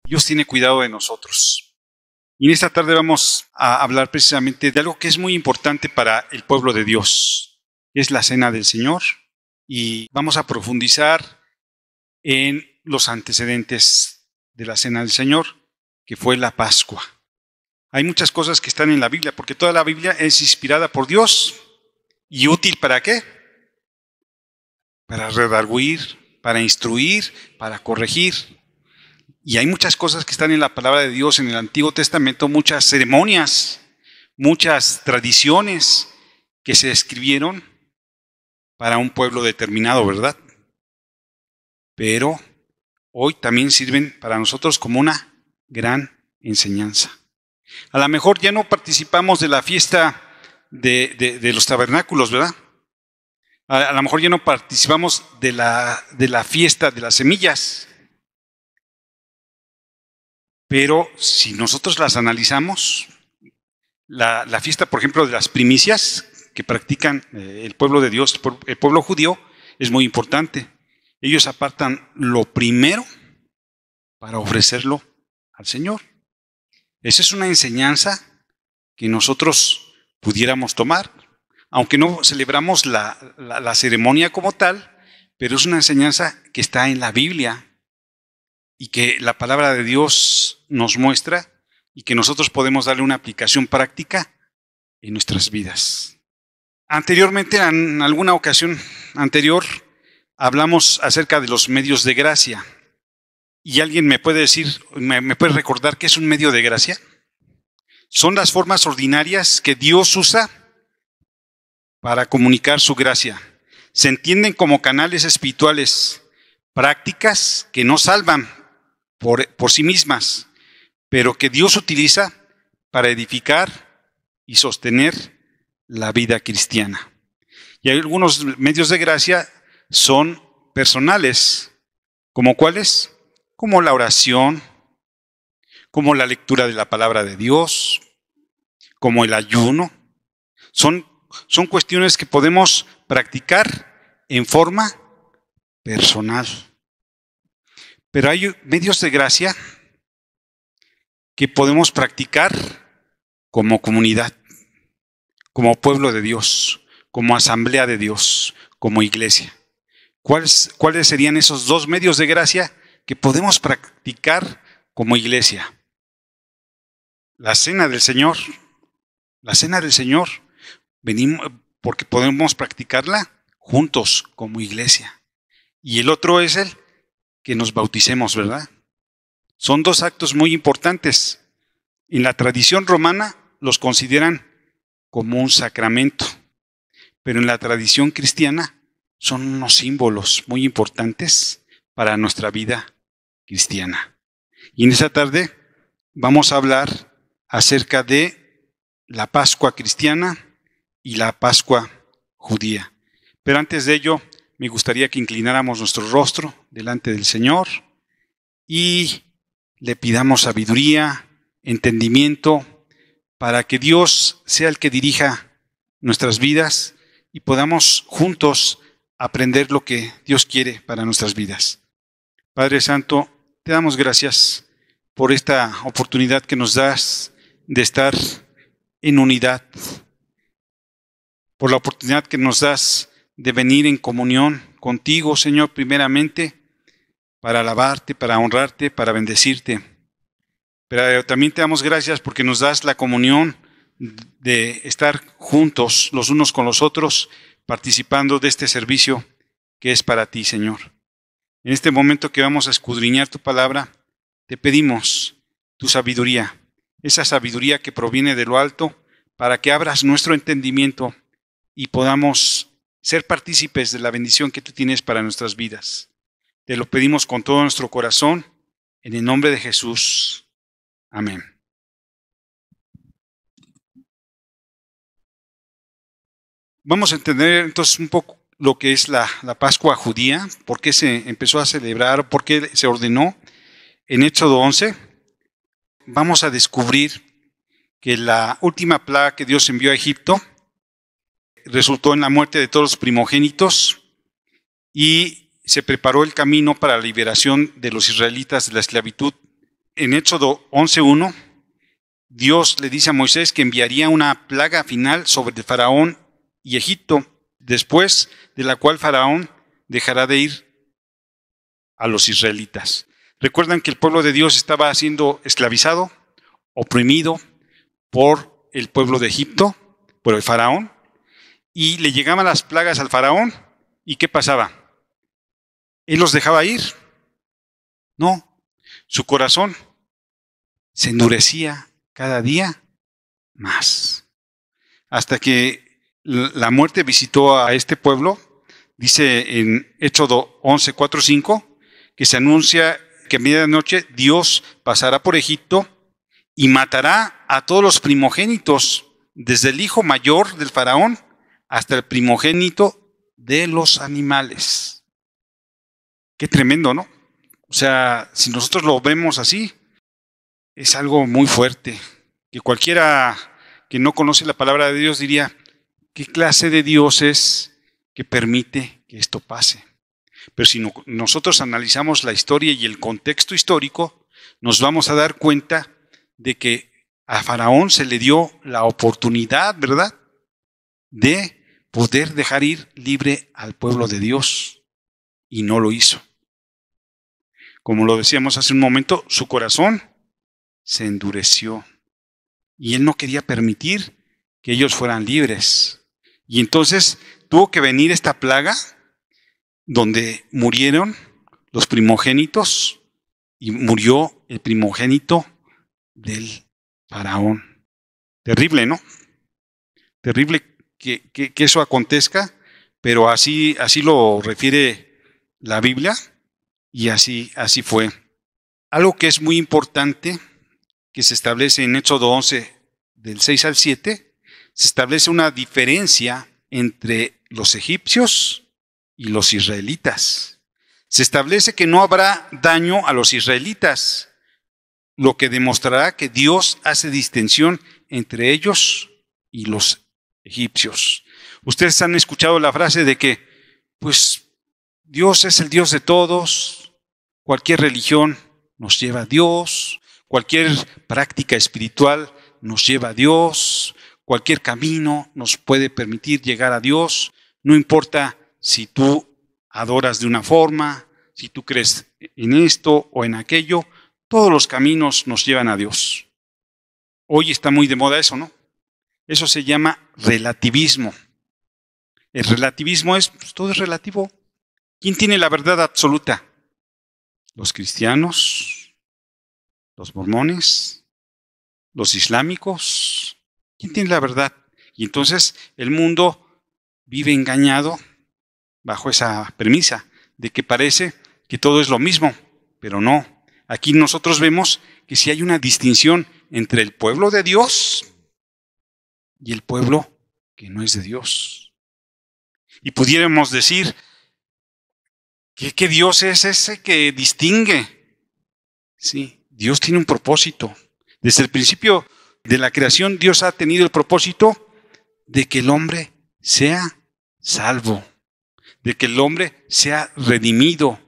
Dios tiene cuidado de nosotros. Y en esta tarde vamos a hablar precisamente de algo que es muy importante para el pueblo de Dios. Es la Cena del Señor. Y vamos a profundizar en los antecedentes de la Cena del Señor, que fue la Pascua. Hay muchas cosas que están en la Biblia, porque toda la Biblia es inspirada por Dios. ¿Y útil para qué? Para redarguir, para instruir, para corregir. Y hay muchas cosas que están en la palabra de Dios en el Antiguo Testamento, muchas ceremonias, muchas tradiciones que se escribieron para un pueblo determinado, ¿verdad? Pero hoy también sirven para nosotros como una gran enseñanza. A lo mejor ya no participamos de la fiesta de los tabernáculos, ¿verdad? A lo mejor ya no participamos de la fiesta de las semillas. Pero si nosotros las analizamos, la fiesta, por ejemplo, de las primicias que practican el pueblo de Dios, el pueblo judío, es muy importante. Ellos apartan lo primero para ofrecerlo al Señor. Esa es una enseñanza que nosotros pudiéramos tomar, aunque no celebramos la ceremonia como tal, pero es una enseñanza que está en la Biblia y que la palabra de Dios nos muestra y que nosotros podemos darle una aplicación práctica en nuestras vidas. Anteriormente, en alguna ocasión anterior, hablamos acerca de los medios de gracia. ¿Y alguien me puede decir, me puede recordar qué es un medio de gracia? Son las formas ordinarias que Dios usa para comunicar su gracia. Se entienden como canales espirituales, prácticas que no salvan por sí mismas, pero que Dios utiliza para edificar y sostener la vida cristiana. Y hay algunos medios de gracia son personales, ¿como cuáles? Como la oración, como la lectura de la palabra de Dios, como el ayuno. Son cuestiones que podemos practicar en forma personal. Pero hay medios de gracia que podemos practicar como comunidad, como pueblo de Dios, como asamblea de Dios, como iglesia. ¿Cuáles serían esos dos medios de gracia que podemos practicar como iglesia? La Cena del Señor. La Cena del Señor, venimos porque podemos practicarla juntos como iglesia. Y el otro es el que nos bauticemos, ¿verdad? Son dos actos muy importantes. En la tradición romana los consideran como un sacramento, pero en la tradición cristiana son unos símbolos muy importantes para nuestra vida cristiana. Y en esta tarde vamos a hablar acerca de la Pascua cristiana y la Pascua judía. Pero antes de ello, me gustaría que inclináramos nuestro rostro delante del Señor y le pidamos sabiduría, entendimiento, para que Dios sea el que dirija nuestras vidas y podamos juntos aprender lo que Dios quiere para nuestras vidas. Padre Santo, te damos gracias por esta oportunidad que nos das de estar en unidad, por la oportunidad que nos das de venir en comunión contigo, Señor, primeramente, para alabarte, para honrarte, para bendecirte. Pero también te damos gracias porque nos das la comunión de estar juntos los unos con los otros, participando de este servicio que es para ti, Señor. En este momento que vamos a escudriñar tu palabra, te pedimos tu sabiduría, esa sabiduría que proviene de lo alto, para que abras nuestro entendimiento y podamos ser partícipes de la bendición que tú tienes para nuestras vidas. Te lo pedimos con todo nuestro corazón, en el nombre de Jesús. Amén. Vamos a entender entonces un poco lo que es la Pascua judía, por qué se empezó a celebrar, por qué se ordenó. En Éxodo 11 vamos a descubrir que la última plaga que Dios envió a Egipto resultó en la muerte de todos los primogénitos y se preparó el camino para la liberación de los israelitas de la esclavitud en Éxodo 11:1, Dios le dice a Moisés que enviaría una plaga final sobre Faraón y Egipto, después de la cual Faraón dejará de ir a los israelitas. Recuerdan que el pueblo de Dios estaba siendo esclavizado, oprimido por el pueblo de Egipto, por el Faraón, y le llegaban las plagas al Faraón, ¿y qué pasaba? ¿Él los dejaba ir? No, su corazón se endurecía cada día más, hasta que la muerte visitó a este pueblo. Dice en Éxodo 11:4-5 que se anuncia que a medianoche Dios pasará por Egipto y matará a todos los primogénitos, desde el hijo mayor del faraón hasta el primogénito de los animales. Qué tremendo, ¿no? O sea, si nosotros lo vemos así, es algo muy fuerte, que cualquiera que no conoce la palabra de Dios diría, ¿qué clase de Dios es que permite que esto pase? Pero si nosotros analizamos la historia y el contexto histórico, nos vamos a dar cuenta de que a Faraón se le dio la oportunidad, ¿verdad?, de poder dejar ir libre al pueblo de Dios, y no lo hizo. Como lo decíamos hace un momento, su corazón se endureció y él no quería permitir que ellos fueran libres. Y entonces tuvo que venir esta plaga donde murieron los primogénitos y murió el primogénito del faraón. Terrible, ¿no? Terrible que eso acontezca, pero así lo refiere la Biblia y así fue. Algo que es muy importante, que se establece en Éxodo 11, del 6 al 7, se establece una diferencia entre los egipcios y los israelitas. Se establece que no habrá daño a los israelitas, lo que demostrará que Dios hace distinción entre ellos y los egipcios. Ustedes han escuchado la frase de que, pues, Dios es el Dios de todos, cualquier religión nos lleva a Dios, cualquier práctica espiritual nos lleva a Dios, cualquier camino nos puede permitir llegar a Dios, no importa si tú adoras de una forma, si tú crees en esto o en aquello, todos los caminos nos llevan a Dios. Hoy está muy de moda eso, ¿no? Eso se llama relativismo. El relativismo es, pues, todo es relativo. ¿Quién tiene la verdad absoluta? Los cristianos, los mormones, los islámicos. ¿Quién tiene la verdad? Y entonces el mundo vive engañado bajo esa premisa de que parece que todo es lo mismo, pero no. Aquí nosotros vemos que sí hay una distinción entre el pueblo de Dios y el pueblo que no es de Dios. Y pudiéramos decir, ¿qué Dios es ese que distingue? Sí, Dios tiene un propósito. Desde el principio de la creación, Dios ha tenido el propósito de que el hombre sea salvo, de que el hombre sea redimido,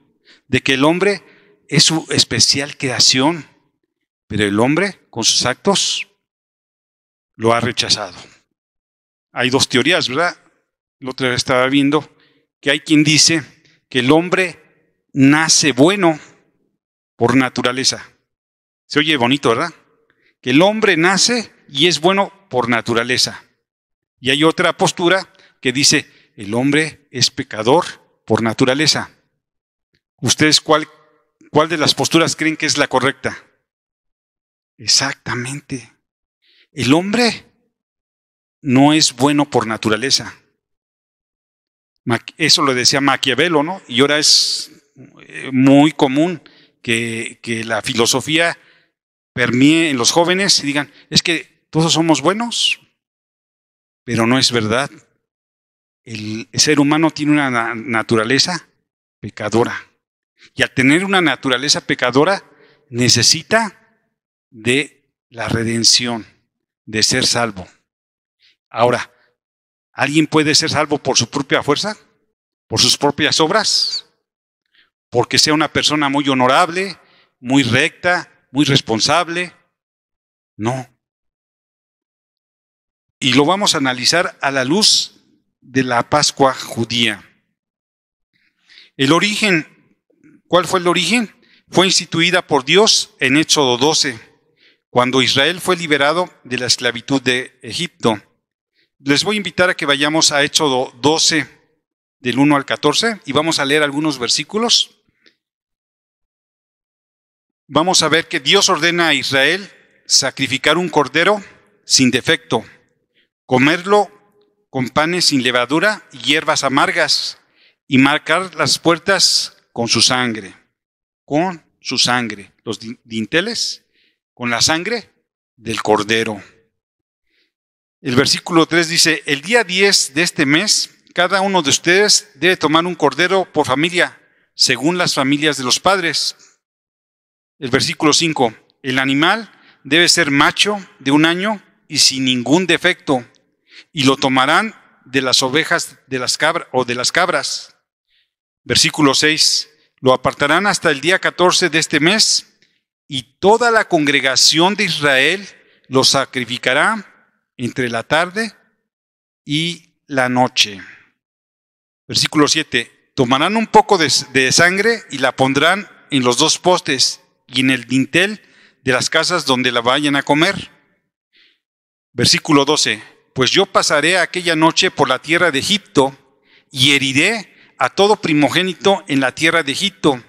de que el hombre es su especial creación, pero el hombre, con sus actos, lo ha rechazado. Hay dos teorías, ¿verdad? La otra vez estaba viendo que hay quien dice que el hombre nace bueno por naturaleza. Se oye bonito, ¿verdad? Que el hombre nace y es bueno por naturaleza. Y hay otra postura que dice, el hombre es pecador por naturaleza. ¿Ustedes cuál de las posturas creen que es la correcta? Exactamente. El hombre no es bueno por naturaleza. Eso lo decía Maquiavelo, ¿no? Y ahora es muy común que la filosofía permee en los jóvenes y digan, es que todos somos buenos, pero no es verdad. El ser humano tiene una naturaleza pecadora. Y al tener una naturaleza pecadora, necesita de la redención, de ser salvo. Ahora, ¿alguien puede ser salvo por su propia fuerza? ¿Por sus propias obras? ¿Porque sea una persona muy honorable, muy recta, muy responsable. No. Y lo vamos a analizar a la luz de la Pascua judía. El origen, ¿cuál fue el origen? Fue instituida por Dios en Éxodo 12, cuando Israel fue liberado de la esclavitud de Egipto. Les voy a invitar a que vayamos a Éxodo 12, del 1 al 14, y vamos a leer algunos versículos. Vamos a ver que Dios ordena a Israel sacrificar un cordero sin defecto, comerlo con panes sin levadura y hierbas amargas, y marcar las puertas con su sangre. Con su sangre. Los dinteles con la sangre del cordero. El versículo 3 dice: el día 10 de este mes, cada uno de ustedes debe tomar un cordero por familia, según las familias de los padres. El versículo 5, el animal debe ser macho de 1 año y sin ningún defecto, y lo tomarán de las ovejas de las cabras. Versículo 6, lo apartarán hasta el día 14 de este mes, y toda la congregación de Israel lo sacrificará entre la tarde y la noche. Versículo 7, tomarán un poco de sangre y la pondrán en los 2 postes y en el dintel de las casas donde la vayan a comer. Versículo 12, pues yo pasaré aquella noche por la tierra de Egipto y heriré a todo primogénito en la tierra de Egipto,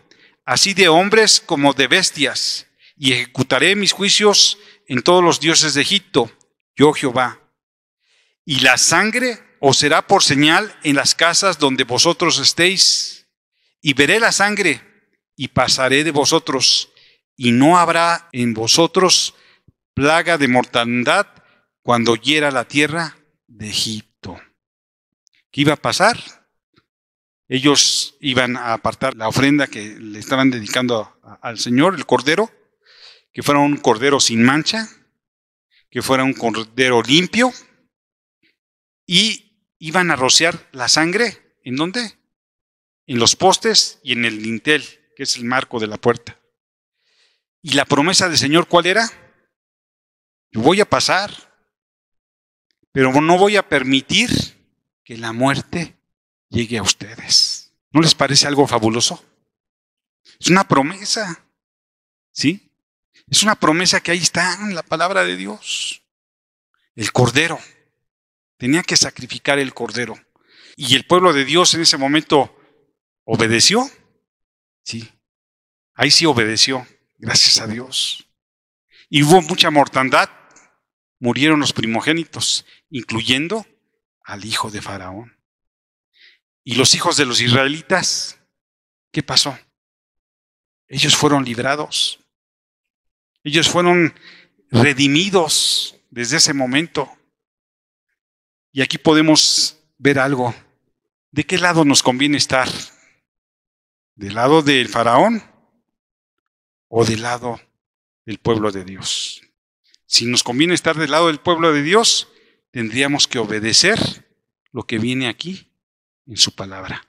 así de hombres como de bestias, y ejecutaré mis juicios en todos los dioses de Egipto, yo Jehová. Y la sangre os será por señal en las casas donde vosotros estéis, y veré la sangre, y pasaré de vosotros, y no habrá en vosotros plaga de mortandad cuando hiera la tierra de Egipto. ¿Qué iba a pasar? Ellos iban a apartar la ofrenda que le estaban dedicando al Señor, el cordero, que fuera un cordero sin mancha, que fuera un cordero limpio, y iban a rociar la sangre, ¿en dónde? En los postes y en el dintel, que es el marco de la puerta. ¿Y la promesa del Señor cuál era? Yo voy a pasar, pero no voy a permitir que la muerte llegue a ustedes. ¿No les parece algo fabuloso? Es una promesa, ¿sí? Es una promesa que ahí está en la palabra de Dios. El cordero. Tenía que sacrificar el cordero. ¿Y el pueblo de Dios en ese momento obedeció? Sí. Ahí sí obedeció, gracias a Dios. Y hubo mucha mortandad. Murieron los primogénitos, incluyendo al hijo de Faraón. ¿Y los hijos de los israelitas? ¿Qué pasó? Ellos fueron librados. Ellos fueron redimidos desde ese momento. Y aquí podemos ver algo. ¿De qué lado nos conviene estar? ¿Del lado del Faraón o del lado del pueblo de Dios? Si nos conviene estar del lado del pueblo de Dios, tendríamos que obedecer lo que viene aquí en su palabra.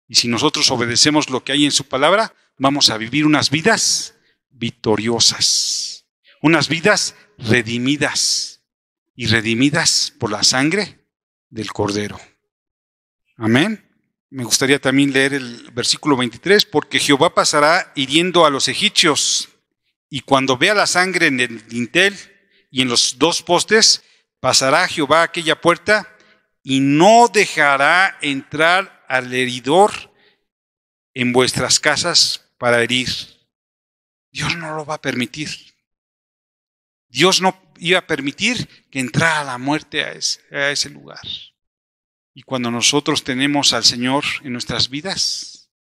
Y si nosotros obedecemos lo que hay en su palabra, vamos a vivir unas vidas victoriosas, unas vidas redimidas y redimidas por la sangre del Cordero. Amén. Me gustaría también leer el versículo 23, porque Jehová pasará hiriendo a los egipcios, y cuando vea la sangre en el dintel y en los 2 postes, pasará Jehová a aquella puerta y no dejará entrar al heridor en vuestras casas para herir. Dios no lo va a permitir. Dios no iba a permitir que entrara la muerte a ese lugar. Y cuando nosotros tenemos al Señor en nuestras vidas,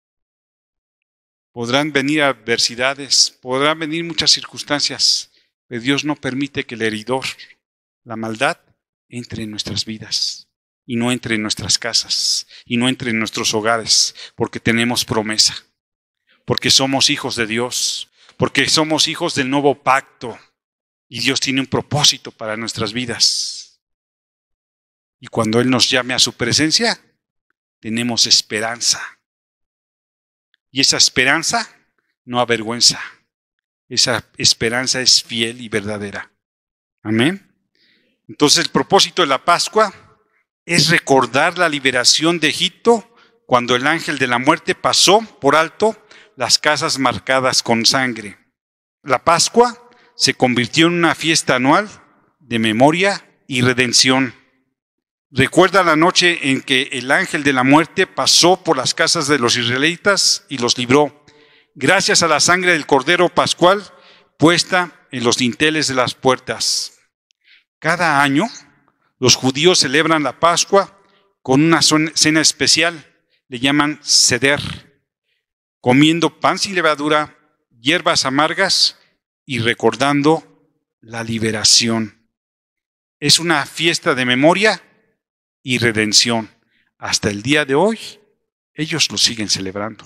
podrán venir adversidades, podrán venir muchas circunstancias, pero Dios no permite que el heridor, la maldad, entre en nuestras vidas y no entre en nuestras casas y no entre en nuestros hogares, porque tenemos promesa, porque somos hijos de Dios, porque somos hijos del nuevo pacto y Dios tiene un propósito para nuestras vidas. Y cuando Él nos llame a su presencia, tenemos esperanza. Y esa esperanza no avergüenza. esa esperanza es fiel y verdadera. Amén. Entonces el propósito de la Pascua es recordar la liberación de Egipto cuando el ángel de la muerte pasó por alto las casas marcadas con sangre. La Pascua se convirtió en una fiesta anual de memoria y redención. Recuerda la noche en que el ángel de la muerte pasó por las casas de los israelitas y los libró, gracias a la sangre del Cordero Pascual puesta en los dinteles de las puertas. Cada año, los judíos celebran la Pascua con una cena especial, le llaman Seder, comiendo pan sin levadura, hierbas amargas y recordando la liberación. Es una fiesta de memoria y redención. Hasta el día de hoy, ellos lo siguen celebrando.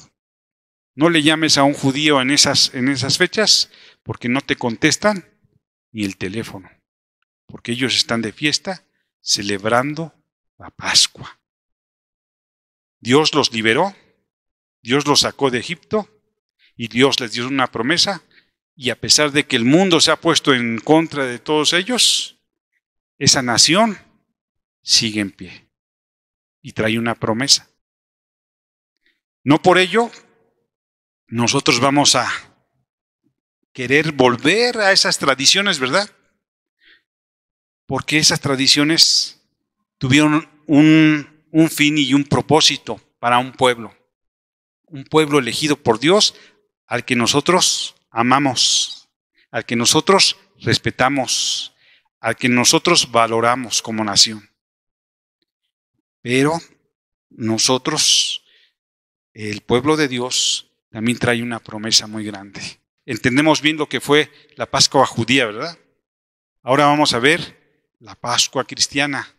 No le llames a un judío en esas fechas porque no te contestan ni el teléfono, porque ellos están de fiesta celebrando la Pascua. Dios los liberó, Dios los sacó de Egipto y Dios les dio una promesa, y a pesar de que el mundo se ha puesto en contra de todos ellos, esa nación sigue en pie y trae una promesa. No por ello nosotros vamos a querer volver a esas tradiciones, ¿verdad? Porque esas tradiciones tuvieron un fin y un propósito para un pueblo elegido por Dios, al que nosotros amamos, al que nosotros respetamos, al que nosotros valoramos como nación. Pero nosotros, el pueblo de Dios, también trae una promesa muy grande. Entendemos bien lo que fue la Pascua judía, ¿verdad? Ahora vamos a ver la Pascua cristiana,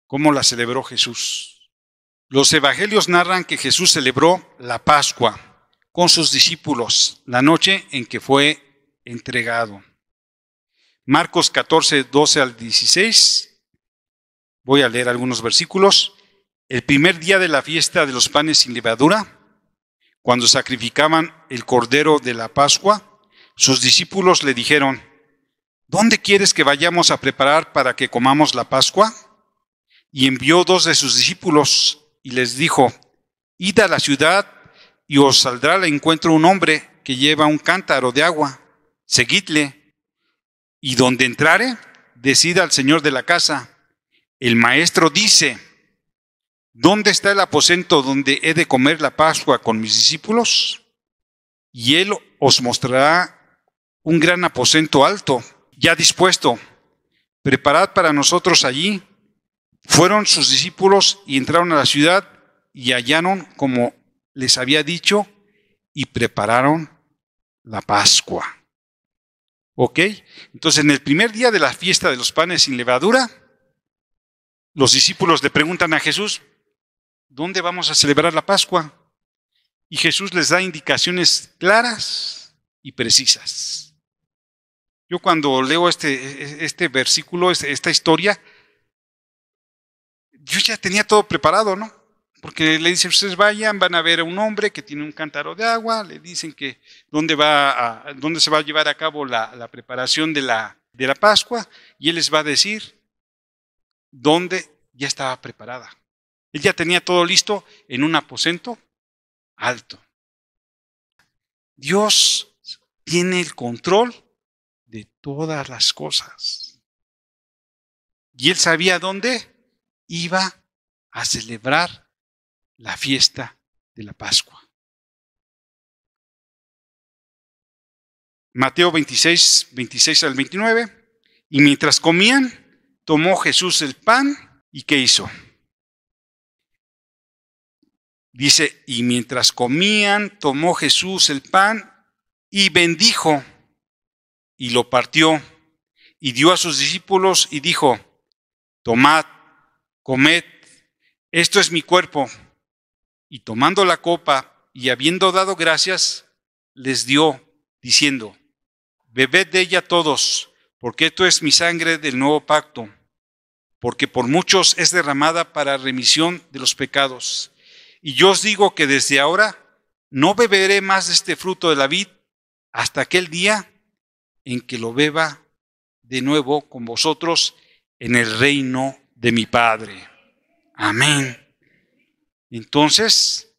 cómo la celebró Jesús. Los evangelios narran que Jesús celebró la Pascua con sus discípulos la noche en que fue entregado. Marcos 14, 12 al 16. Voy a leer algunos versículos. El primer día de la fiesta de los panes sin levadura, cuando sacrificaban el cordero de la Pascua, sus discípulos le dijeron: ¿dónde quieres que vayamos a preparar para que comamos la Pascua? Y envió 2 de sus discípulos y les dijo: id a la ciudad y os saldrá al encuentro un hombre que lleva un cántaro de agua. Seguidle, y donde entrare, decid al señor de la casa: el maestro dice, ¿dónde está el aposento donde he de comer la Pascua con mis discípulos? Y él os mostrará un gran aposento alto, ya dispuesto. Preparad para nosotros allí. Fueron sus discípulos y entraron a la ciudad y hallaron como les había dicho y prepararon la Pascua. ¿Ok? Entonces, en el primer día de la fiesta de los panes sin levadura, los discípulos le preguntan a Jesús: ¿dónde vamos a celebrar la Pascua? Y Jesús les da indicaciones claras y precisas. Yo cuando leo este versículo, esta historia, yo ya tenía todo preparado, ¿no? Porque le dicen: ustedes vayan, van a ver a un hombre que tiene un cántaro de agua, le dicen que dónde se va a llevar a cabo la preparación de la Pascua, y él les va a decir dónde ya estaba preparada. Él ya tenía todo listo en un aposento alto. Dios tiene el control de todas las cosas. Y él sabía dónde iba a celebrar la fiesta de la Pascua. Mateo 26, 26 al 29. Y mientras comían, tomó Jesús el pan y ¿qué hizo? Dice: y mientras comían, tomó Jesús el pan y bendijo y lo partió y dio a sus discípulos y dijo: tomad, comed, esto es mi cuerpo. Y tomando la copa y habiendo dado gracias, les dio, diciendo: bebed de ella todos, porque esto es mi sangre del nuevo pacto, porque por muchos es derramada para remisión de los pecados. Y yo os digo que desde ahora no beberé más de este fruto de la vid hasta aquel día en que lo beba de nuevo con vosotros en el reino de mi Padre. Amén. Entonces,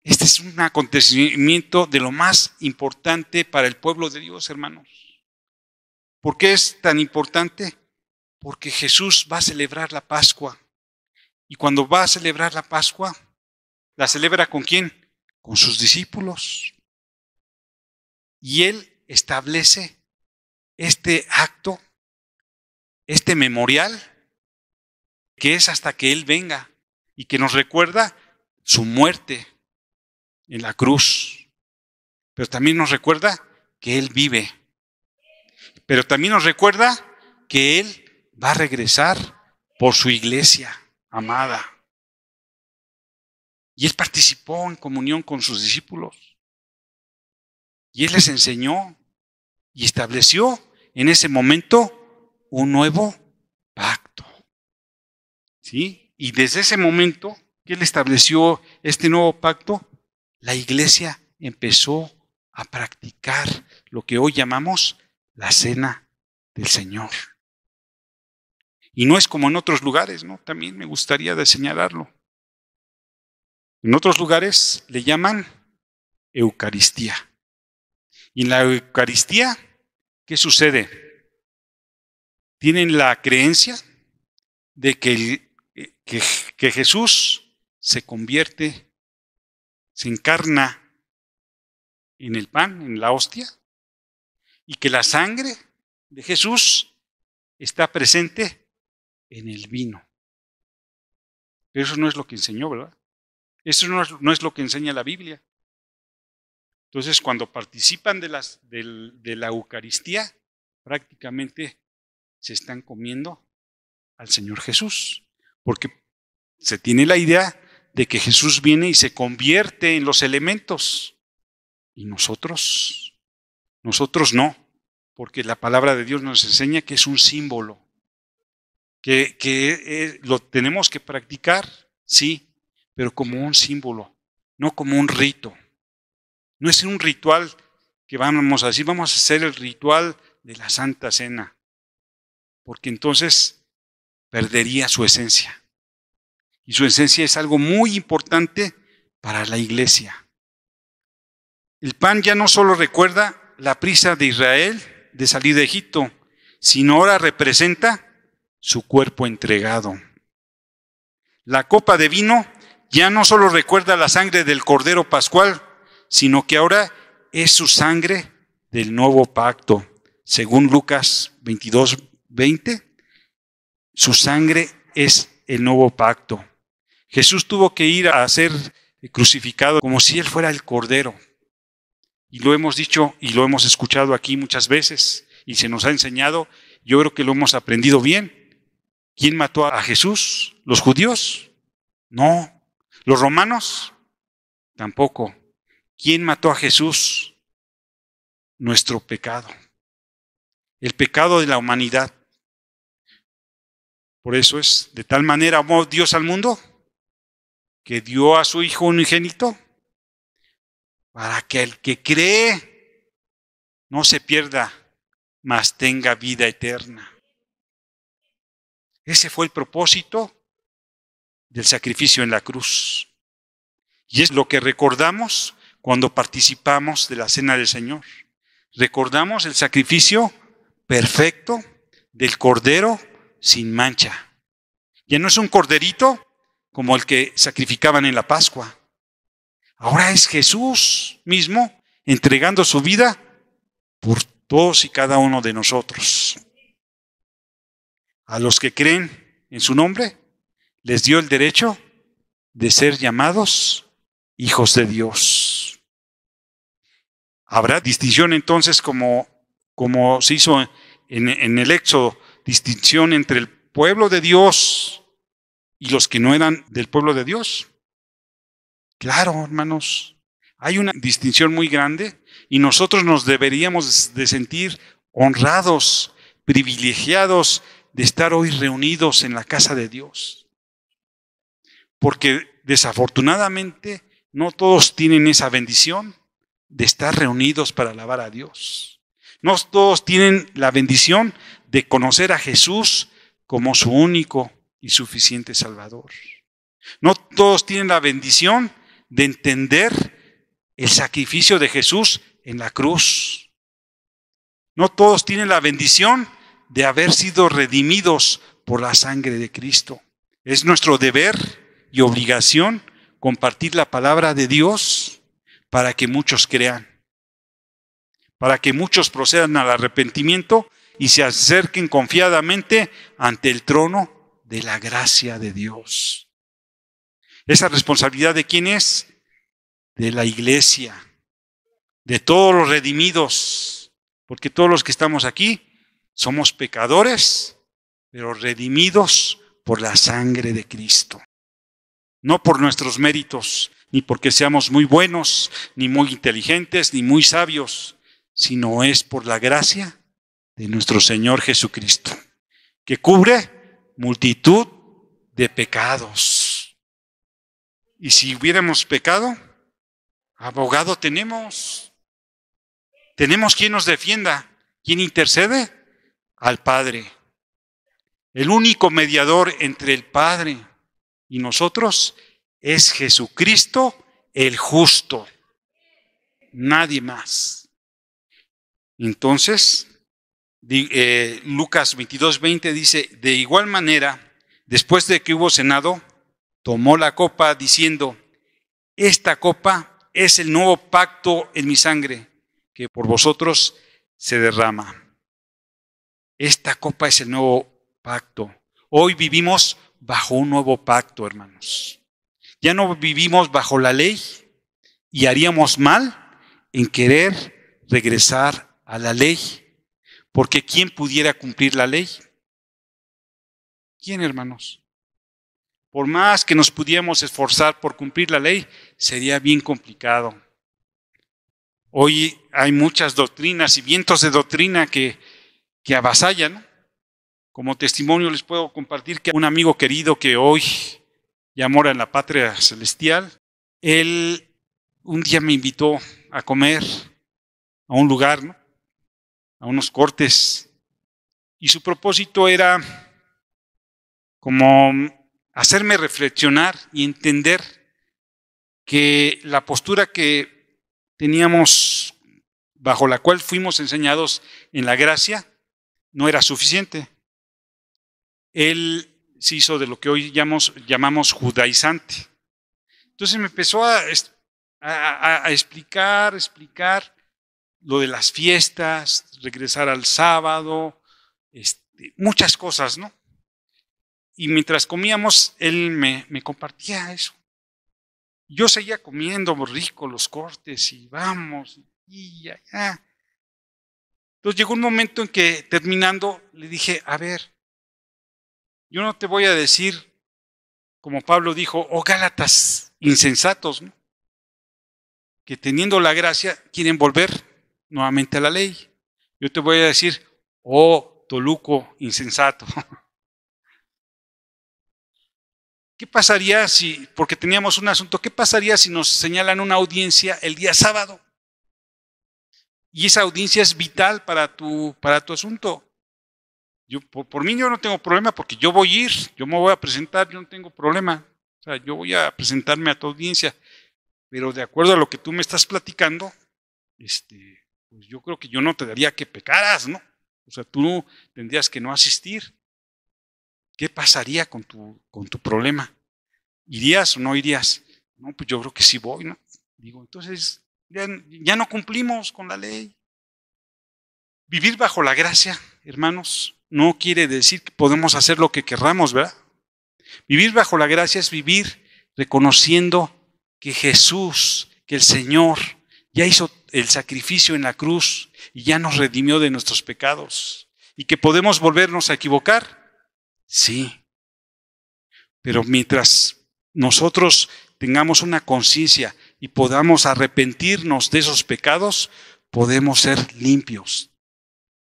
este es un acontecimiento de lo más importante para el pueblo de Dios, hermanos. ¿Por qué es tan importante? Porque Jesús va a celebrar la Pascua. Y cuando va a celebrar la Pascua, ¿la celebra con quién? Con sus discípulos. Y Él establece este acto, este memorial, que es hasta que Él venga y que nos recuerda su muerte en la cruz. Pero también nos recuerda que Él vive. Pero también nos recuerda que Él va a regresar por su iglesia amada. Y Él participó en comunión con sus discípulos. Y Él les enseñó y estableció en ese momento un nuevo pacto. ¿Sí? Y desde ese momento que Él estableció este nuevo pacto, la iglesia empezó a practicar lo que hoy llamamos la cena del Señor. Y no es como en otros lugares, ¿no? También me gustaría de señalarlo. En otros lugares le llaman Eucaristía. Y en la Eucaristía, ¿qué sucede? Tienen la creencia de que Jesús se convierte, se encarna en el pan, en la hostia, y que la sangre de Jesús está presente en el vino. Pero eso no es lo que enseñó, ¿verdad? Eso no es lo que enseña la Biblia. Entonces, cuando participan de la Eucaristía, prácticamente se están comiendo al Señor Jesús, porque se tiene la idea de que Jesús viene y se convierte en los elementos. Y nosotros no, porque la palabra de Dios nos enseña que es un símbolo, que lo tenemos que practicar, sí, pero como un símbolo, no como un rito. No es un ritual que vamos a decir, vamos a hacer el ritual de la Santa Cena, porque entonces perdería su esencia. Y su esencia es algo muy importante para la iglesia. El pan ya no solo recuerda la prisa de Israel de salir de Egipto, sino ahora representa su cuerpo entregado. La copa de vino ya no solo recuerda la sangre del Cordero Pascual, sino que ahora es su sangre del nuevo pacto. Según Lucas 22:20, su sangre es el nuevo pacto. Jesús tuvo que ir a ser crucificado como si Él fuera el Cordero. Y lo hemos dicho y lo hemos escuchado aquí muchas veces y se nos ha enseñado, yo creo que lo hemos aprendido bien. ¿Quién mató a Jesús? ¿Los judíos? No. ¿Los romanos? Tampoco. ¿Quién mató a Jesús? Nuestro pecado. El pecado de la humanidad. Por eso es, de tal manera amó Dios al mundo, que dio a su Hijo unigénito, para que el que cree no se pierda, mas tenga vida eterna. Ese fue el propósito del sacrificio en la cruz. Y es lo que recordamos cuando participamos de la Cena del Señor. Recordamos el sacrificio perfecto del Cordero sin mancha. Ya no es un corderito como el que sacrificaban en la Pascua. Ahora es Jesús mismo entregando su vida por todos y cada uno de nosotros. A los que creen en su nombre, les dio el derecho de ser llamados hijos de Dios. Habrá distinción entonces como se hizo en el Éxodo, distinción entre el pueblo de Dios y los que no eran del pueblo de Dios. Claro, hermanos, hay una distinción muy grande y nosotros nos deberíamos de sentir honrados, privilegiados de estar hoy reunidos en la casa de Dios. Porque desafortunadamente no todos tienen esa bendición de estar reunidos para alabar a Dios. No todos tienen la bendición de conocer a Jesús como su único y suficiente Salvador. No todos tienen la bendición de entender el sacrificio de Jesús en la cruz. No todos tienen la bendición de haber sido redimidos por la sangre de Cristo. Es nuestro deber y obligación compartir la palabra de Dios para que muchos crean, para que muchos procedan al arrepentimiento y se acerquen confiadamente ante el trono de la gracia de Dios. ¿Esa responsabilidad de quién es? De la iglesia, de todos los redimidos, porque todos los que estamos aquí somos pecadores, pero redimidos por la sangre de Cristo. No por nuestros méritos, ni porque seamos muy buenos, ni muy inteligentes, ni muy sabios, sino es por la gracia de nuestro Señor Jesucristo, que cubre multitud de pecados. Y si hubiéramos pecado, abogado tenemos. Tenemos quien nos defienda, quien intercede al Padre. El único mediador entre el Padre y nosotros es Jesucristo el justo. Nadie más. Entonces, Lucas 22:20 dice, de igual manera, después de que hubo cenado, tomó la copa diciendo, esta copa es el nuevo pacto en mi sangre, que por vosotros se derrama. Esta copa es el nuevo pacto. Hoy vivimos bajo un nuevo pacto, hermanos. Ya no vivimos bajo la ley y haríamos mal en querer regresar a la ley. Porque ¿quién pudiera cumplir la ley? ¿Quién, hermanos? Por más que nos pudiéramos esforzar por cumplir la ley, sería bien complicado. Hoy hay muchas doctrinas y vientos de doctrina que avasallan, ¿no? Como testimonio les puedo compartir que un amigo querido que hoy ya mora en la patria celestial, él un día me invitó a comer a un lugar, ¿no? A unos cortes, y su propósito era como hacerme reflexionar y entender que la postura que teníamos, bajo la cual fuimos enseñados en la gracia, no era suficiente. Él se hizo de lo que hoy llamamos judaizante. Entonces me empezó a explicar lo de las fiestas, regresar al sábado, muchas cosas, ¿no? Y mientras comíamos, él me compartía eso. Yo seguía comiendo rico los cortes y vamos, y allá. Entonces llegó un momento en que, terminando, le dije, a ver, yo no te voy a decir, como Pablo dijo, oh Gálatas insensatos, ¿no? Que teniendo la gracia quieren volver nuevamente a la ley. Yo te voy a decir, oh Toluco insensato. ¿Qué pasaría si, porque teníamos un asunto, qué pasaría si nos señalan una audiencia el día sábado? Y esa audiencia es vital para tu asunto. Por mí yo no tengo problema porque yo voy a ir, yo me voy a presentar, yo no tengo problema. O sea, yo voy a presentarme a tu audiencia. Pero de acuerdo a lo que tú me estás platicando, pues yo creo que yo no te daría que pecaras, ¿no? O sea, tú tendrías que no asistir. ¿Qué pasaría con tu problema? ¿Irías o no irías? No, pues yo creo que sí voy, ¿no? Digo, entonces ya no cumplimos con la ley. Vivir bajo la gracia, hermanos, no quiere decir que podemos hacer lo que querramos, ¿verdad? Vivir bajo la gracia es vivir reconociendo que Jesús, que el Señor, ya hizo el sacrificio en la cruz y ya nos redimió de nuestros pecados. ¿Y que podemos volvernos a equivocar? Sí. Pero mientras nosotros tengamos una conciencia y podamos arrepentirnos de esos pecados, podemos ser limpios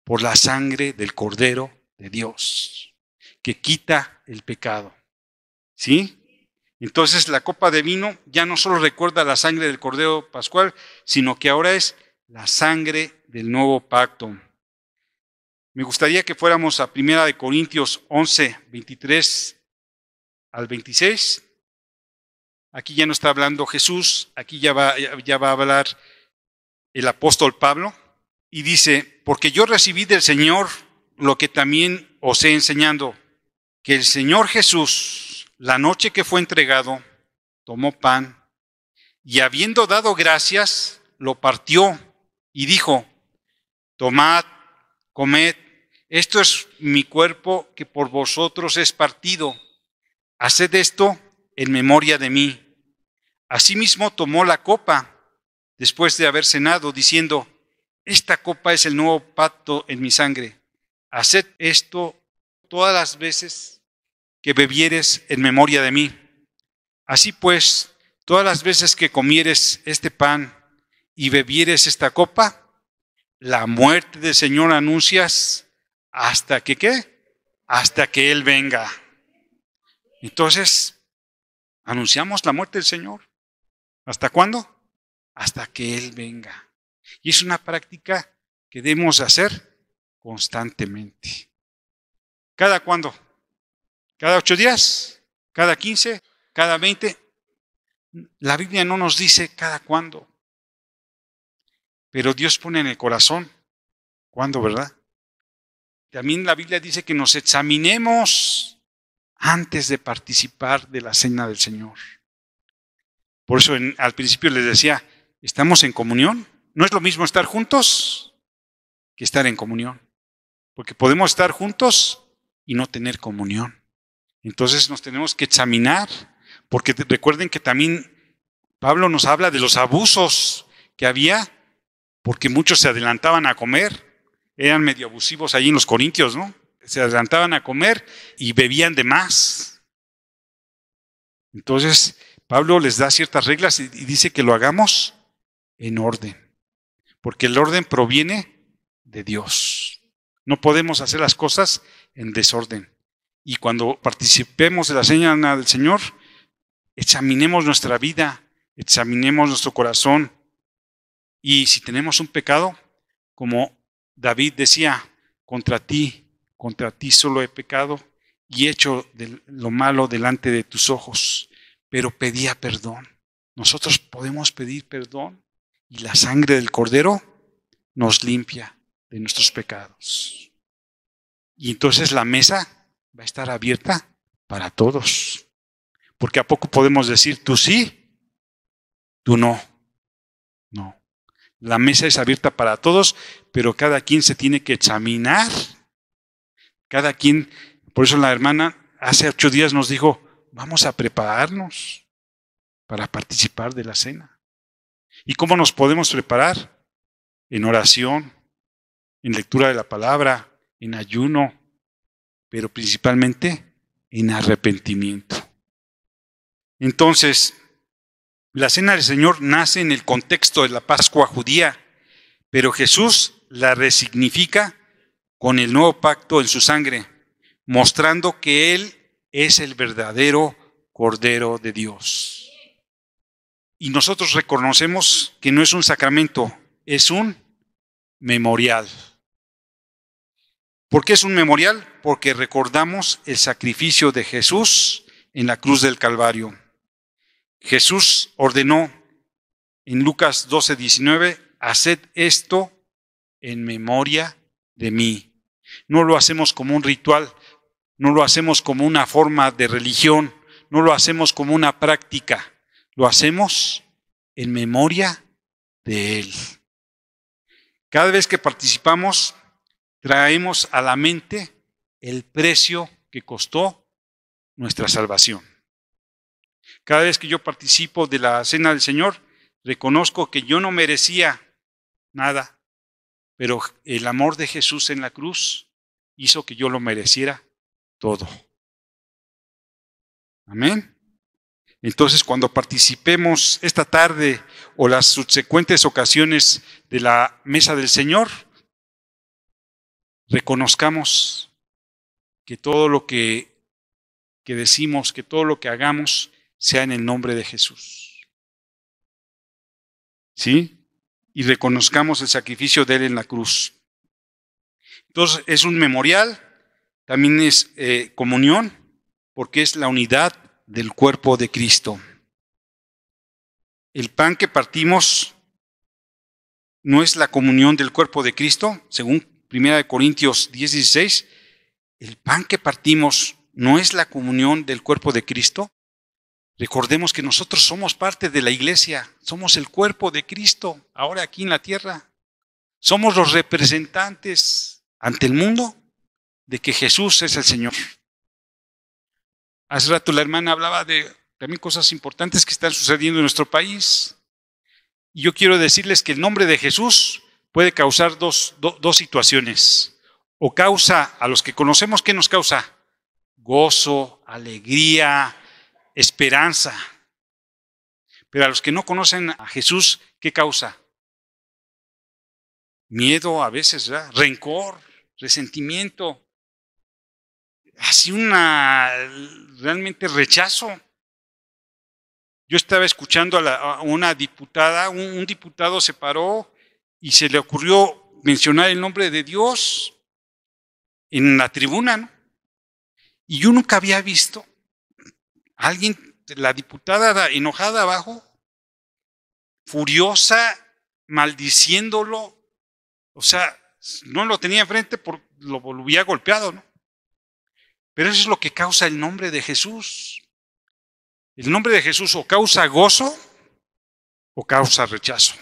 por la sangre del Cordero de Dios, que quita el pecado. ¿Sí? Entonces la copa de vino ya no solo recuerda la sangre del Cordero Pascual, sino que ahora es la sangre del nuevo pacto. Me gustaría que fuéramos a 1 Corintios 11, 23 al 26. Aquí ya no está hablando Jesús, aquí ya va a hablar el apóstol Pablo. Y dice, porque yo recibí del Señor lo que también os he enseñado, que el Señor Jesús, la noche que fue entregado, tomó pan y habiendo dado gracias, lo partió y dijo, tomad, comed, esto es mi cuerpo que por vosotros es partido. Haced esto en memoria de mí. Asimismo tomó la copa después de haber cenado, diciendo, esta copa es el nuevo pacto en mi sangre. Haced esto todas las veces que bebieres en memoria de mí. Así pues, todas las veces que comieres este pan y bebieres esta copa, la muerte del Señor anuncias hasta que ¿qué? Hasta que Él venga. Entonces, anunciamos la muerte del Señor. ¿Hasta cuándo? Hasta que Él venga. Y es una práctica que debemos hacer constantemente. ¿Cada cuándo? ¿Cada 8 días? ¿Cada 15? ¿Cada 20? La Biblia no nos dice cada cuándo. Pero Dios pone en el corazón cuándo, ¿verdad? También la Biblia dice que nos examinemos antes de participar de la cena del Señor. Por eso al principio les decía, ¿estamos en comunión? No es lo mismo estar juntos que estar en comunión. Porque podemos estar juntos y no tener comunión. Entonces nos tenemos que examinar, porque recuerden que también Pablo nos habla de los abusos que había, porque muchos se adelantaban a comer. Eran medio abusivos allí en los Corintios, ¿no? Se adelantaban a comer y bebían de más. Entonces, Pablo les da ciertas reglas y dice que lo hagamos en orden. Porque el orden proviene de Dios. No podemos hacer las cosas en desorden. Y cuando participemos de la cena del Señor, examinemos nuestra vida, examinemos nuestro corazón. Y si tenemos un pecado, como David decía, contra ti solo he pecado y he hecho lo malo delante de tus ojos, pero pedía perdón. Nosotros podemos pedir perdón y la sangre del Cordero nos limpia de nuestros pecados. Y entonces la mesa va a estar abierta para todos. Porque ¿a poco podemos decir tú sí, tú no? No. La mesa es abierta para todos, pero cada quien se tiene que examinar. Cada quien, por eso la hermana hace 8 días nos dijo, vamos a prepararnos para participar de la cena. ¿Y cómo nos podemos preparar? En oración, en lectura de la palabra, en ayuno, pero principalmente en arrepentimiento. Entonces, la cena del Señor nace en el contexto de la Pascua judía, pero Jesús la resignifica con el nuevo pacto en su sangre, mostrando que Él es el verdadero Cordero de Dios. Y nosotros reconocemos que no es un sacramento, es un memorial. ¿Por qué es un memorial? Porque recordamos el sacrificio de Jesús en la cruz del Calvario. Jesús ordenó en Lucas 12:19, haced esto en memoria de mí. No lo hacemos como un ritual, no lo hacemos como una forma de religión, no lo hacemos como una práctica, lo hacemos en memoria de Él. Cada vez que participamos, traemos a la mente el precio que costó nuestra salvación. Cada vez que yo participo de la cena del Señor, reconozco que yo no merecía nada, pero el amor de Jesús en la cruz hizo que yo lo mereciera todo. Amén. Entonces, cuando participemos esta tarde o las subsecuentes ocasiones de la mesa del Señor, reconozcamos que todo lo que decimos, que todo lo que hagamos, sea en el nombre de Jesús. ¿Sí? Y reconozcamos el sacrificio de Él en la cruz. Entonces, es un memorial, también es comunión, porque es la unidad del cuerpo de Cristo. El pan que partimos no es la comunión del cuerpo de Cristo, según 1 Corintios 10:16. El pan que partimos no es la comunión del cuerpo de Cristo. Recordemos que nosotros somos parte de la iglesia, somos el cuerpo de Cristo, ahora aquí en la tierra. Somos los representantes ante el mundo de que Jesús es el Señor. Hace rato la hermana hablaba de también cosas importantes que están sucediendo en nuestro país. Y yo quiero decirles que el nombre de Jesús puede causar dos situaciones. O causa, a los que conocemos, ¿qué nos causa? Gozo, alegría, esperanza. Pero a los que no conocen a Jesús, ¿qué causa? Miedo a veces, ¿verdad? Rencor, resentimiento. Así realmente rechazo. Yo estaba escuchando a una diputada, un diputado se paró y se le ocurrió mencionar el nombre de Dios en la tribuna, ¿no? Y yo nunca había visto a alguien, la diputada enojada abajo, furiosa, maldiciéndolo. O sea, no lo tenía enfrente, lo había golpeado, ¿no? Pero eso es lo que causa el nombre de Jesús. El nombre de Jesús o causa gozo o causa rechazo.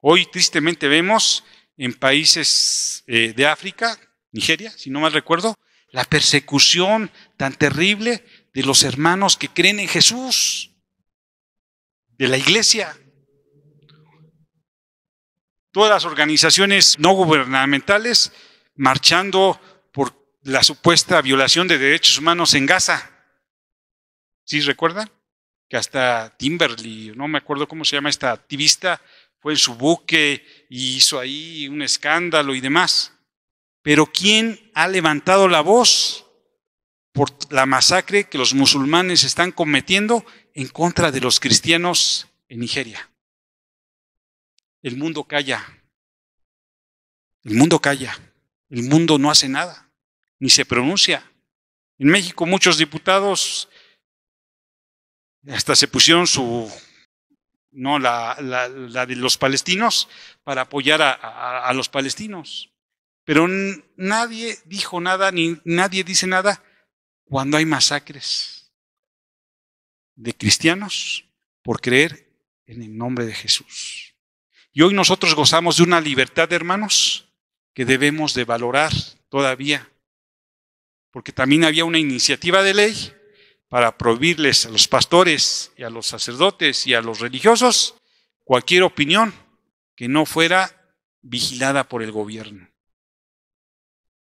Hoy tristemente vemos en países de África, Nigeria, si no mal recuerdo, la persecución tan terrible de los hermanos que creen en Jesús, de la iglesia. Todas las organizaciones no gubernamentales marchando por la supuesta violación de derechos humanos en Gaza. ¿Sí recuerdan? Que hasta Timberly, no me acuerdo cómo se llama esta activista, fue en su buque y hizo ahí un escándalo y demás. Pero ¿quién ha levantado la voz por la masacre que los musulmanes están cometiendo en contra de los cristianos en Nigeria? El mundo calla. El mundo calla. El mundo no hace nada, ni se pronuncia. En México muchos diputados hasta se pusieron la de los palestinos para apoyar a los palestinos. Pero nadie dijo nada, ni nadie dice nada cuando hay masacres de cristianos por creer en el nombre de Jesús. Y hoy nosotros gozamos de una libertad, hermanos, que debemos de valorar todavía. Porque también había una iniciativa de ley para prohibirles a los pastores y a los sacerdotes y a los religiosos cualquier opinión que no fuera vigilada por el gobierno.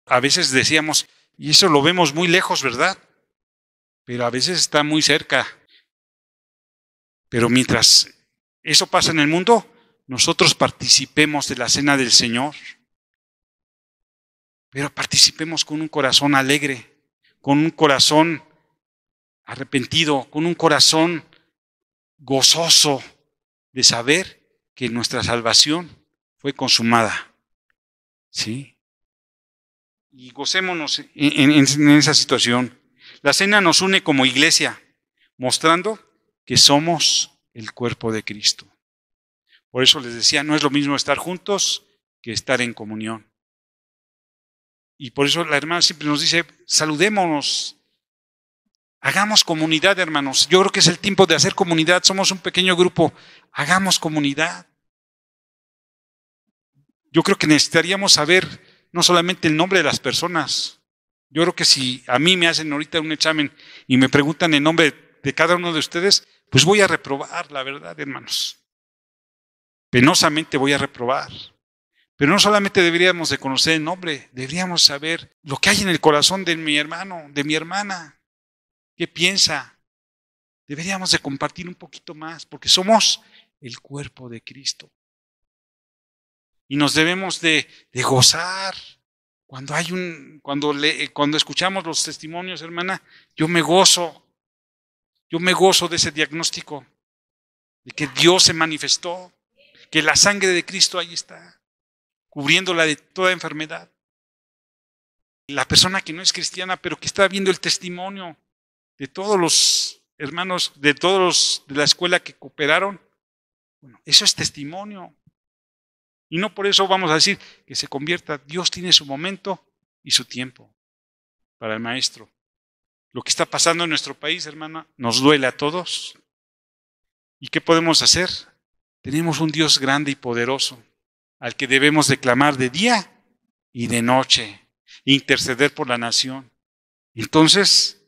A veces decíamos, y eso lo vemos muy lejos, ¿verdad? Pero a veces está muy cerca. Pero mientras eso pasa en el mundo, nosotros participemos de la cena del Señor. Pero participemos con un corazón alegre, con un corazón arrepentido, con un corazón gozoso de saber que nuestra salvación fue consumada. ¿Sí? Y gocémonos en esa situación. La cena nos une como iglesia, mostrando que somos el cuerpo de Cristo. Por eso les decía, no es lo mismo estar juntos que estar en comunión. Y por eso la hermana siempre nos dice, saludémonos, hagamos comunidad, hermanos. Yo creo que es el tiempo de hacer comunidad. Somos un pequeño grupo, hagamos comunidad. Yo creo que necesitaríamos saber no solamente el nombre de las personas. Yo creo que si a mí me hacen ahorita un examen y me preguntan el nombre de cada uno de ustedes, pues voy a reprobar, la verdad, hermanos. Penosamente voy a reprobar. Pero no solamente deberíamos de conocer el nombre, deberíamos saber lo que hay en el corazón de mi hermano, de mi hermana. ¿Qué piensa? Deberíamos de compartir un poquito más, porque somos el cuerpo de Cristo. Y nos debemos de gozar. Cuando escuchamos los testimonios, hermana, yo me gozo. Yo me gozo de ese diagnóstico, de que Dios se manifestó, que la sangre de Cristo ahí está, cubriéndola de toda enfermedad. La persona que no es cristiana, pero que está viendo el testimonio de todos los hermanos, de todos los de la escuela que cooperaron, bueno, eso es testimonio. Y no por eso vamos a decir que se convierta. Dios tiene su momento y su tiempo para el maestro. Lo que está pasando en nuestro país, hermana, nos duele a todos. ¿Y qué podemos hacer? Tenemos un Dios grande y poderoso, al que debemos declamar de día y de noche, interceder por la nación. Entonces,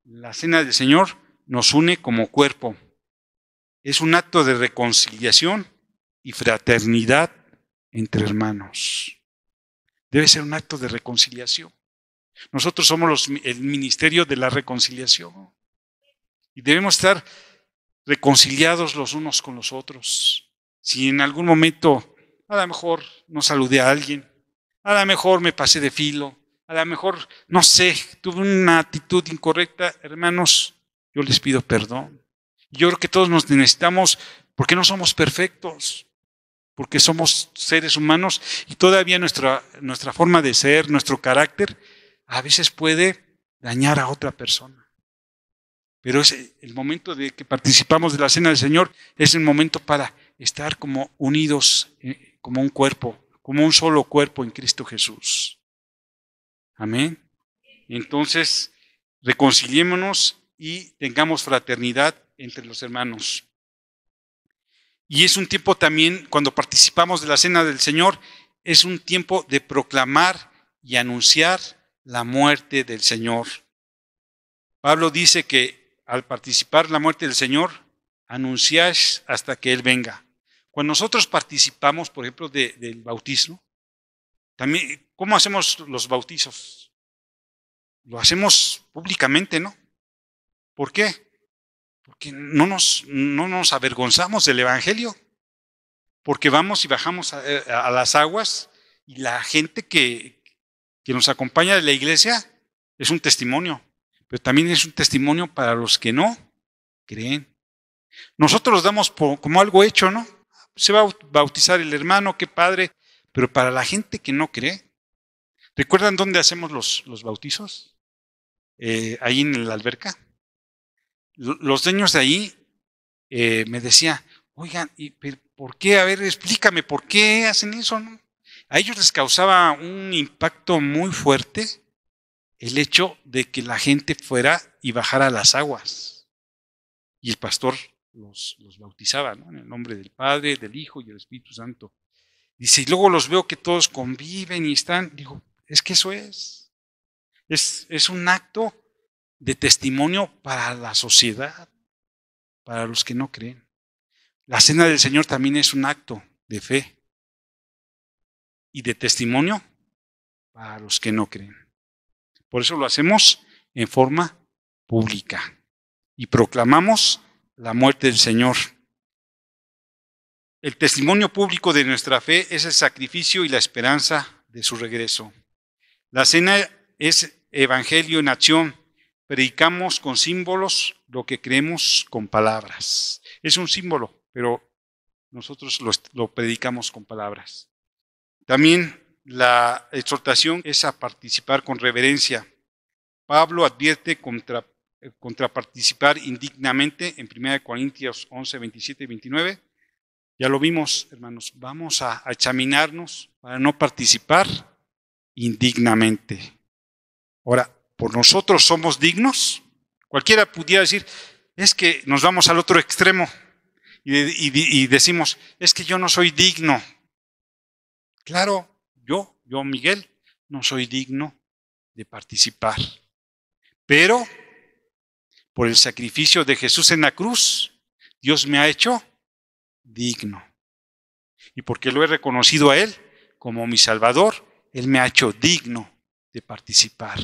la cena del Señor nos une como cuerpo. Es un acto de reconciliación y fraternidad entre hermanos. Debe ser un acto de reconciliación. Nosotros somos el ministerio de la reconciliación y debemos estar reconciliados los unos con los otros. Si en algún momento a lo mejor no saludé a alguien, a lo mejor me pasé de filo, a lo mejor, no sé, tuve una actitud incorrecta, hermanos, yo les pido perdón. Yo creo que todos nos necesitamos porque no somos perfectos, porque somos seres humanos y todavía nuestra forma de ser, nuestro carácter, a veces puede dañar a otra persona. Pero es el momento de que participamos de la cena del Señor, es el momento para estar como unidos, como un cuerpo, como un solo cuerpo en Cristo Jesús. Amén. Entonces, reconciliémonos y tengamos fraternidad entre los hermanos. Y es un tiempo también, cuando participamos de la cena del Señor, es un tiempo de proclamar y anunciar la muerte del Señor. Pablo dice que al participar la muerte del Señor, anunciáis hasta que Él venga. Cuando nosotros participamos, por ejemplo, del bautismo, también, ¿cómo hacemos los bautizos? Lo hacemos públicamente, ¿no? ¿Por qué? Porque no nos avergonzamos del Evangelio. Porque vamos y bajamos a las aguas y la gente que nos acompaña de la iglesia es un testimonio. Pero también es un testimonio para los que no creen. Nosotros los damos como algo hecho, ¿no? Se va a bautizar el hermano, qué padre. Pero para la gente que no cree, ¿recuerdan dónde hacemos los bautizos? Ahí en la alberca. Los dueños de ahí me decían, oigan, ¿por qué? A ver, explícame, ¿por qué hacen eso? ¿No? A ellos les causaba un impacto muy fuerte el hecho de que la gente fuera y bajara a las aguas. Y el pastor los bautizaba, ¿no? En el nombre del Padre, del Hijo y del Espíritu Santo. Dice, y luego los veo que todos conviven y están. Digo, es que eso es un acto de testimonio para la sociedad, para los que no creen. La cena del Señor también es un acto de fe y de testimonio para los que no creen. Por eso lo hacemos en forma pública y proclamamos la muerte del Señor. El testimonio público de nuestra fe es el sacrificio y la esperanza de su regreso. La cena es evangelio en acción. Predicamos con símbolos lo que creemos con palabras. Es un símbolo, pero nosotros lo predicamos con palabras. También la exhortación es a participar con reverencia. Pablo advierte contra participar indignamente en 1 Corintios 11, 27 y 29. Ya lo vimos, hermanos. Vamos a examinarnos para no participar indignamente. Ahora, ¿por nosotros somos dignos? Cualquiera pudiera decir, es que nos vamos al otro extremo y decimos, es que yo no soy digno. Claro, yo, Miguel, no soy digno de participar. Pero, por el sacrificio de Jesús en la cruz, Dios me ha hecho digno. Y porque lo he reconocido a Él como mi Salvador, Él me ha hecho digno de participar.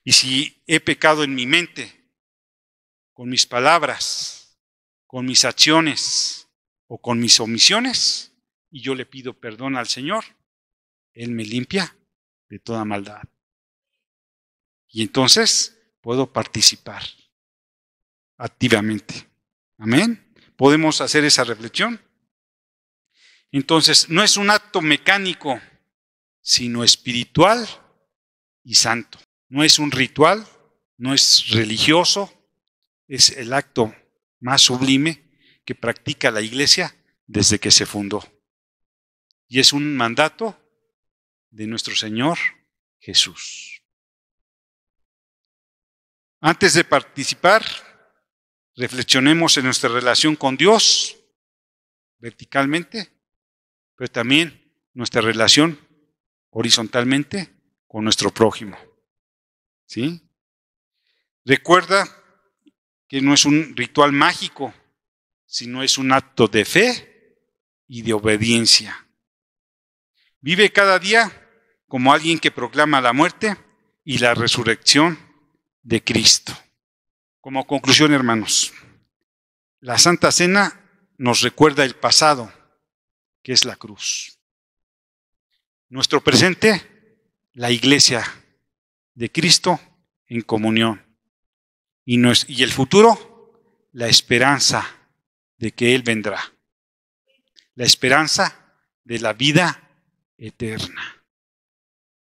Y si he pecado en mi mente, con mis palabras, con mis acciones o con mis omisiones, y yo le pido perdón al Señor, Él me limpia de toda maldad. Y entonces puedo participar. activamente. Amén. ¿Podemos hacer esa reflexión? Entonces, no es un acto mecánico, sino espiritual y santo. No es un ritual, no es religioso, es el acto más sublime que practica la Iglesia desde que se fundó. Y es un mandato de nuestro Señor Jesús. Antes de participar, reflexionemos en nuestra relación con Dios verticalmente, pero también nuestra relación horizontalmente con nuestro prójimo. ¿Sí? Recuerda que no es un ritual mágico, sino es un acto de fe y de obediencia. Vive cada día como alguien que proclama la muerte y la resurrección de Cristo. Como conclusión, hermanos, la Santa Cena nos recuerda el pasado, que es la cruz. Nuestro presente, la Iglesia de Cristo en comunión. Y el futuro, la esperanza de que Él vendrá. La esperanza de la vida eterna.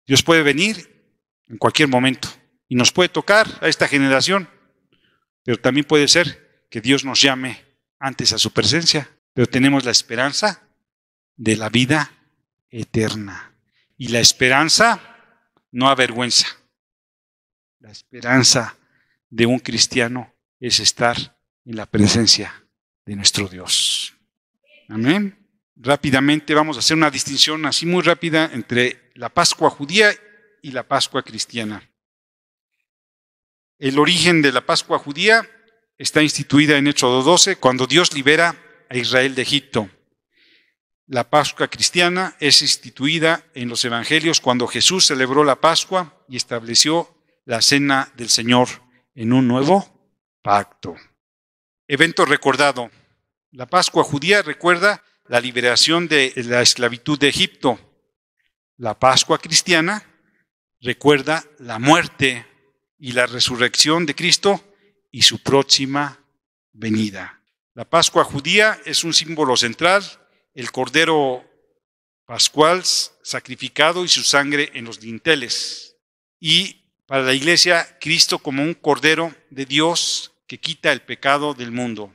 Dios puede venir en cualquier momento y nos puede tocar a esta generación, pero también puede ser que Dios nos llame antes a su presencia, pero tenemos la esperanza de la vida eterna. Y la esperanza no avergüenza. La esperanza de un cristiano es estar en la presencia de nuestro Dios. Amén. Rápidamente vamos a hacer una distinción así muy rápida entre la Pascua judía y la Pascua cristiana. El origen de la Pascua judía está instituida en Éxodo 12, cuando Dios libera a Israel de Egipto. La Pascua cristiana es instituida en los Evangelios cuando Jesús celebró la Pascua y estableció la Cena del Señor en un nuevo pacto. Evento recordado. La Pascua judía recuerda la liberación de la esclavitud de Egipto. La Pascua cristiana recuerda la muerte y la resurrección de Cristo y su próxima venida. La Pascua judía es un símbolo central, el cordero pascual sacrificado y su sangre en los dinteles. Y para la Iglesia, Cristo como un cordero de Dios que quita el pecado del mundo.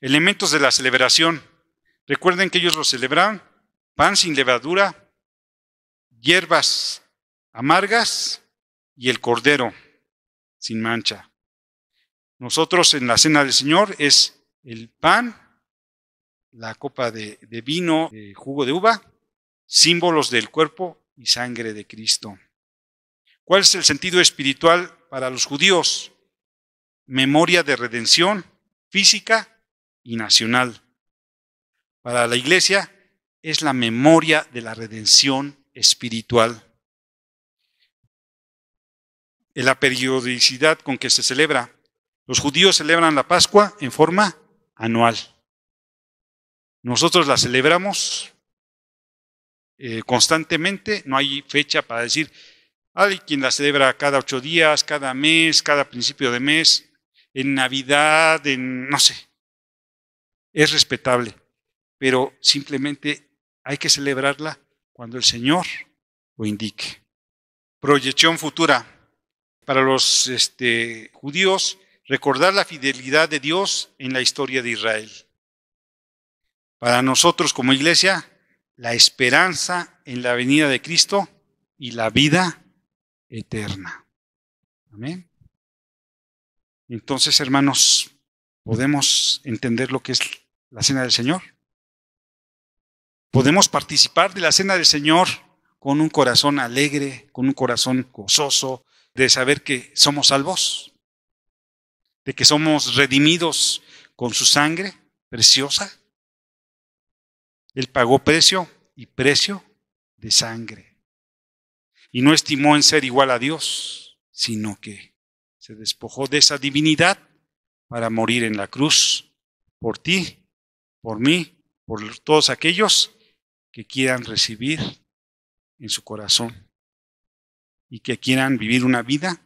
Elementos de la celebración. Recuerden que ellos lo celebraban: pan sin levadura, hierbas amargas y el cordero sin mancha. Nosotros en la Cena del Señor es el pan, la copa de vino, de jugo de uva, símbolos del cuerpo y sangre de Cristo. ¿Cuál es el sentido espiritual para los judíos? Memoria de redención física y nacional. Para la Iglesia es la memoria de la redención espiritual. En la periodicidad con que se celebra. Los judíos celebran la Pascua en forma anual. Nosotros la celebramos constantemente, no hay fecha para decir, hay quien la celebra cada 8 días, cada mes, cada principio de mes, en Navidad, no sé. Es respetable, pero simplemente hay que celebrarla cuando el Señor lo indique. Proyección futura. Para los judíos, recordar la fidelidad de Dios en la historia de Israel. Para nosotros como Iglesia, la esperanza en la venida de Cristo y la vida eterna. Amén. Entonces, hermanos, ¿podemos entender lo que es la Cena del Señor? ¿Podemos participar de la Cena del Señor con un corazón alegre, con un corazón gozoso, de saber que somos salvos, de que somos redimidos con su sangre preciosa? Él pagó precio y precio de sangre. Y no estimó en ser igual a Dios, sino que se despojó de esa divinidad para morir en la cruz por ti, por mí, por todos aquellos que quieran recibir en su corazón y que quieran vivir una vida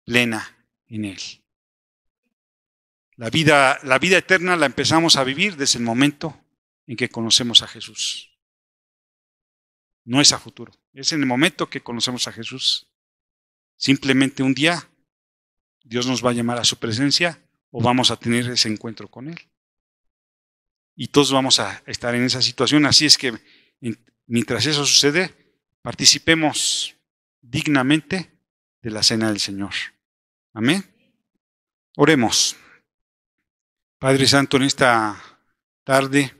plena en Él. La vida eterna la empezamos a vivir desde el momento en que conocemos a Jesús. No es a futuro, es en el momento que conocemos a Jesús. Simplemente un día Dios nos va a llamar a su presencia o vamos a tener ese encuentro con Él. Y todos vamos a estar en esa situación. Así es que mientras eso sucede, participemos dignamente de la cena del Señor. Amén. Oremos. Padre Santo, en esta tarde,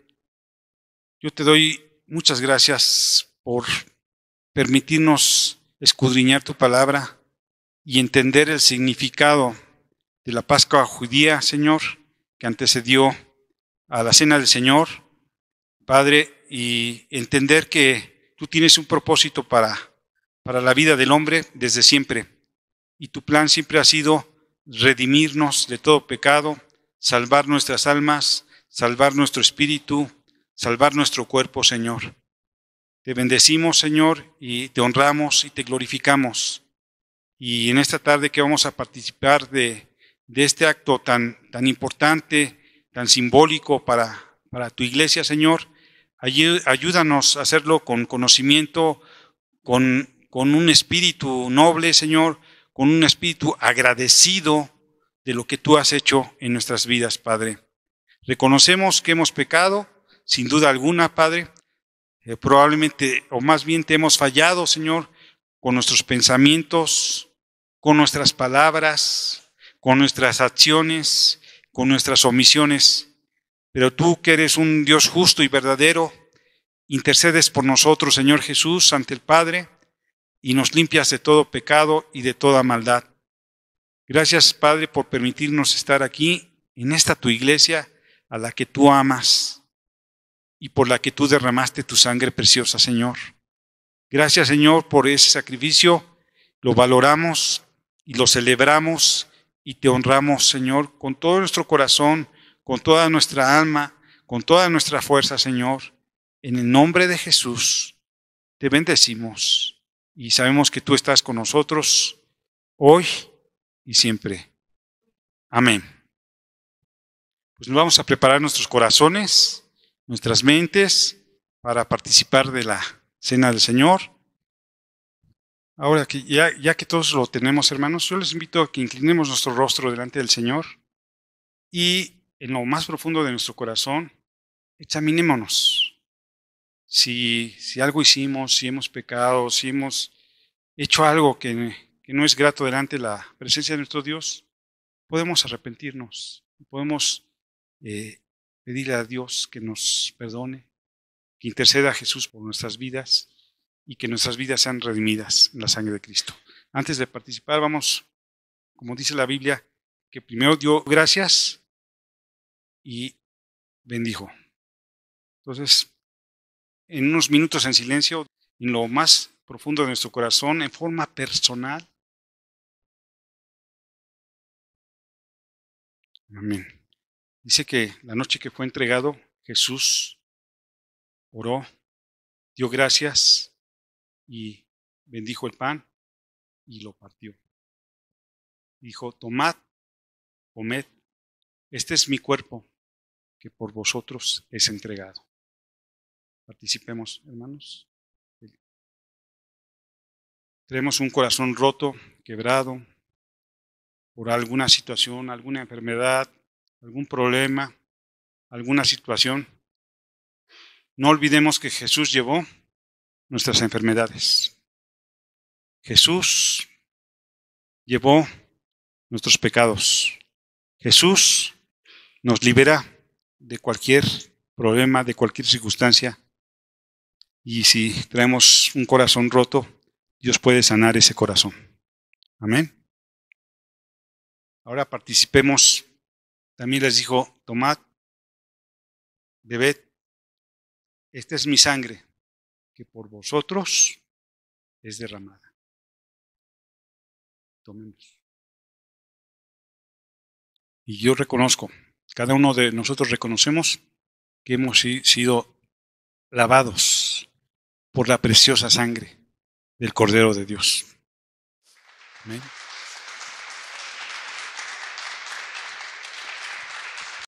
yo te doy muchas gracias por permitirnos escudriñar tu palabra y entender el significado de la Pascua judía, Señor, que antecedió a la cena del Señor, Padre, y entender que tú tienes un propósito para la vida del hombre desde siempre. Y tu plan siempre ha sido redimirnos de todo pecado, salvar nuestras almas, salvar nuestro espíritu, salvar nuestro cuerpo, Señor. Te bendecimos, Señor, y te honramos y te glorificamos. Y en esta tarde que vamos a participar de este acto tan importante, tan simbólico para tu iglesia, Señor, ayúdanos a hacerlo con conocimiento, con un espíritu noble, Señor, con un espíritu agradecido de lo que tú has hecho en nuestras vidas, Padre. Reconocemos que hemos pecado, sin duda alguna, Padre. Probablemente, o más bien te hemos fallado, Señor, con nuestros pensamientos, con nuestras palabras, con nuestras acciones, con nuestras omisiones. Pero tú, que eres un Dios justo y verdadero, intercedes por nosotros, Señor Jesús, ante el Padre, y nos limpias de todo pecado y de toda maldad. Gracias, Padre, por permitirnos estar aquí, en esta tu iglesia, a la que tú amas y por la que tú derramaste tu sangre preciosa, Señor. Gracias, Señor, por ese sacrificio. Lo valoramos y lo celebramos y te honramos, Señor, con todo nuestro corazón, con toda nuestra alma, con toda nuestra fuerza, Señor. En el nombre de Jesús, te bendecimos y sabemos que tú estás con nosotros hoy y siempre. Amén. Pues nos vamos a preparar nuestros corazones, nuestras mentes, para participar de la cena del Señor. Ahora que ya que todos lo tenemos, hermanos, yo les invito a que inclinemos nuestro rostro delante del Señor y en lo más profundo de nuestro corazón, examinémonos. Si algo hicimos, si hemos pecado, si hemos hecho algo que no es grato delante de la presencia de nuestro Dios, podemos arrepentirnos, podemos pedirle a Dios que nos perdone, que interceda a Jesús por nuestras vidas y que nuestras vidas sean redimidas en la sangre de Cristo. Antes de participar, vamos, como dice la Biblia, que primero dio gracias y bendijo. Entonces, en unos minutos en silencio, en lo más profundo de nuestro corazón, en forma personal. Amén. Dice que la noche que fue entregado, Jesús oró, dio gracias y bendijo el pan y lo partió. Dijo, tomad, comed, este es mi cuerpo que por vosotros es entregado. Participemos, hermanos. Tenemos un corazón roto, quebrado, por alguna situación, alguna enfermedad, algún problema, alguna situación. No olvidemos que Jesús llevó nuestras enfermedades. Jesús llevó nuestros pecados. Jesús nos libera de cualquier problema, de cualquier circunstancia. Y si traemos un corazón roto, Dios puede sanar ese corazón. Amén. Ahora participemos. También les dijo, tomad, bebed, esta es mi sangre, que por vosotros es derramada. Tomemos. Y yo reconozco, cada uno de nosotros reconocemos que hemos sido lavados por la preciosa sangre del Cordero de Dios. Amén.